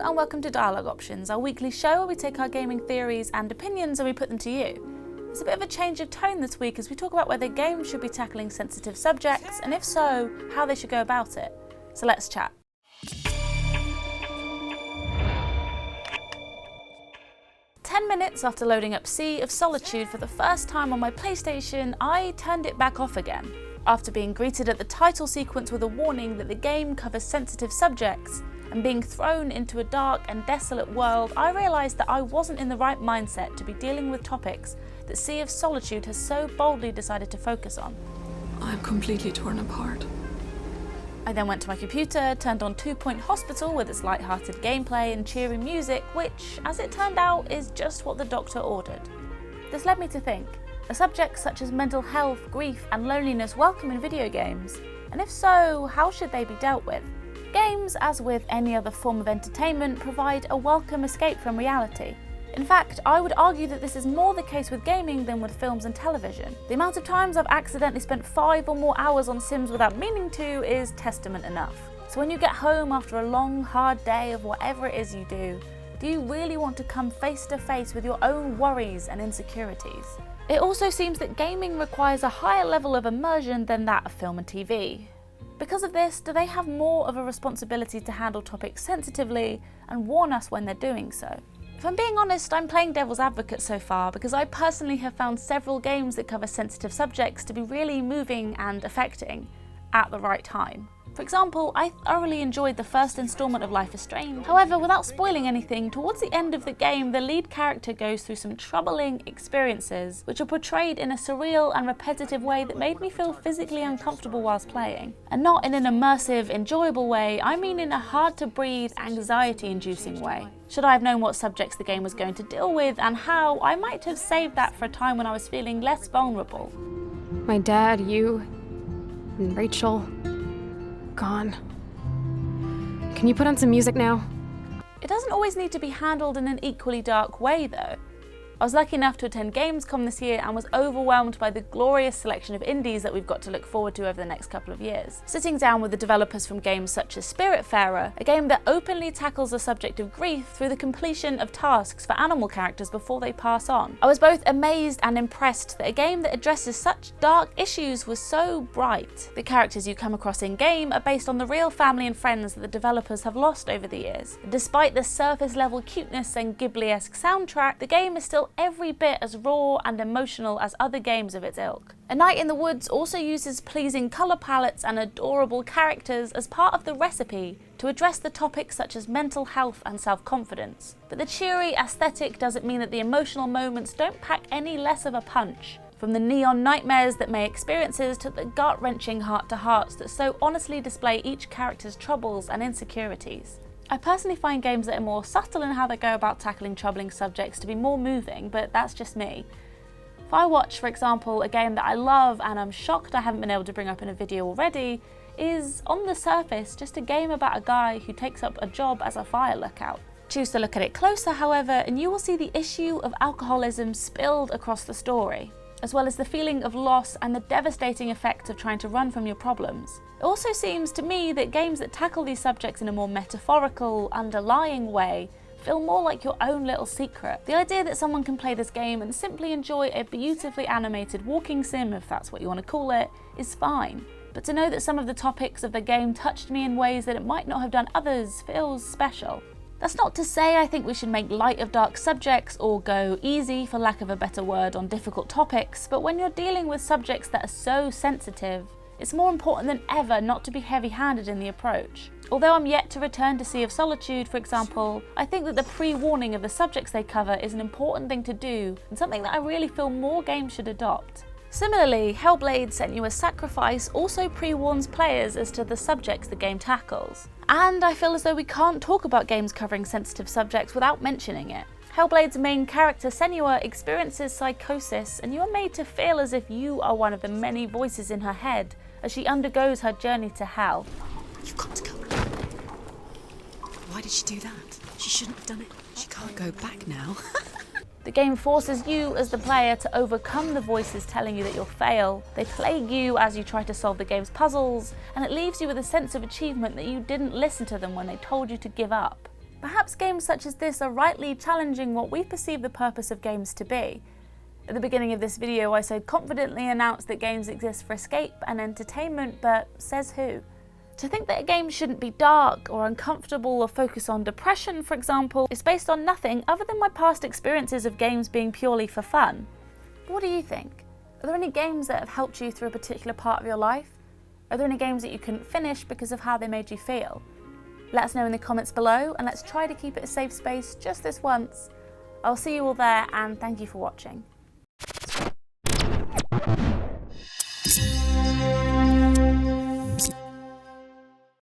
and welcome to Dialogue Options, our weekly show where we take our gaming theories and opinions and we put them to you. It's a bit of a change of tone this week as we talk about whether games should be tackling sensitive subjects, and if so, how they should go about it. So let's chat. Ten minutes after loading up Sea of Solitude for the first time on my PlayStation, I turned it back off again. After being greeted at the title sequence with a warning that the game covers sensitive subjects, and being thrown into a dark and desolate world, I realised that I wasn't in the right mindset to be dealing with topics that Sea of Solitude has so boldly decided to focus on. I'm completely torn apart. I then went to my computer, turned on 2 Point Hospital with its light-hearted gameplay and cheery music, which, as it turned out, is just what the doctor ordered. This led me to think, are subjects such as mental health, grief and loneliness welcome in video games? And if so, how should they be dealt with? Games, as with any other form of entertainment, provide a welcome escape from reality. In fact, I would argue that this is more the case with gaming than with films and television. The amount of times I've accidentally spent 5 or more hours on Sims without meaning to is testament enough. So when you get home after a long, hard day of whatever it is you do you really want to come face to face with your own worries and insecurities? It also seems that gaming requires a higher level of immersion than that of film and TV. Because of this, do they have more of a responsibility to handle topics sensitively and warn us when they're doing so? If I'm being honest, I'm playing devil's advocate so far because I personally have found several games that cover sensitive subjects to be really moving and affecting at the right time. For example, I thoroughly enjoyed the first installment of Life is Strange. However, without spoiling anything, towards the end of the game, the lead character goes through some troubling experiences, which are portrayed in a surreal and repetitive way that made me feel physically uncomfortable whilst playing. And not in an immersive, enjoyable way, I mean in a hard-to-breathe, anxiety-inducing way. Should I have known what subjects the game was going to deal with and how, I might have saved that for a time when I was feeling less vulnerable. My dad, you, and Rachel, gone. Can you put on some music now? It doesn't always need to be handled in an equally dark way though. I was lucky enough to attend Gamescom this year and was overwhelmed by the glorious selection of indies that we've got to look forward to over the next couple of years. Sitting down with the developers from games such as Spiritfarer, a game that openly tackles the subject of grief through the completion of tasks for animal characters before they pass on. I was both amazed and impressed that a game that addresses such dark issues was so bright. The characters you come across in-game are based on the real family and friends that the developers have lost over the years. Despite the surface-level cuteness and Ghibli-esque soundtrack, the game is still every bit as raw and emotional as other games of its ilk. A Night in the Woods also uses pleasing colour palettes and adorable characters as part of the recipe to address the topics such as mental health and self-confidence. But the cheery aesthetic doesn't mean that the emotional moments don't pack any less of a punch. From the neon nightmares that may experiences to the gut-wrenching heart-to-hearts that so honestly display each character's troubles and insecurities. I personally find games that are more subtle in how they go about tackling troubling subjects to be more moving, but that's just me. Firewatch, for example, a game that I love and I'm shocked I haven't been able to bring up in a video already, is, on the surface, just a game about a guy who takes up a job as a fire lookout. Choose to look at it closer, however, and you will see the issue of alcoholism spilled across the story, as well as the feeling of loss and the devastating effects of trying to run from your problems. It also seems to me that games that tackle these subjects in a more metaphorical, underlying way feel more like your own little secret. The idea that someone can play this game and simply enjoy a beautifully animated walking sim, if that's what you want to call it, is fine. But to know that some of the topics of the game touched me in ways that it might not have done others feels special. That's not to say I think we should make light of dark subjects or go easy, for lack of a better word, on difficult topics, but when you're dealing with subjects that are so sensitive, it's more important than ever not to be heavy-handed in the approach. Although I'm yet to return to Sea of Solitude, for example, I think that the pre-warning of the subjects they cover is an important thing to do and something that I really feel more games should adopt. Similarly, Hellblade: Senua's Sacrifice also pre-warns players as to the subjects the game tackles. And I feel as though we can't talk about games covering sensitive subjects without mentioning it. Hellblade's main character, Senua, experiences psychosis, and you are made to feel as if you are one of the many voices in her head as she undergoes her journey to hell. You've got to go. Why did she do that? She shouldn't have done it. She can't go back now. The game forces you as the player to overcome the voices telling you that you'll fail. They plague you as you try to solve the game's puzzles, and it leaves you with a sense of achievement that you didn't listen to them when they told you to give up. Perhaps games such as this are rightly challenging what we perceive the purpose of games to be. At the beginning of this video, I so confidently announced that games exist for escape and entertainment, but says who? To think that a game shouldn't be dark or uncomfortable or focus on depression, for example, is based on nothing other than my past experiences of games being purely for fun. But what do you think? Are there any games that have helped you through a particular part of your life? Are there any games that you couldn't finish because of how they made you feel? Let us know in the comments below, and let's try to keep it a safe space just this once. I'll see you all there, and thank you for watching.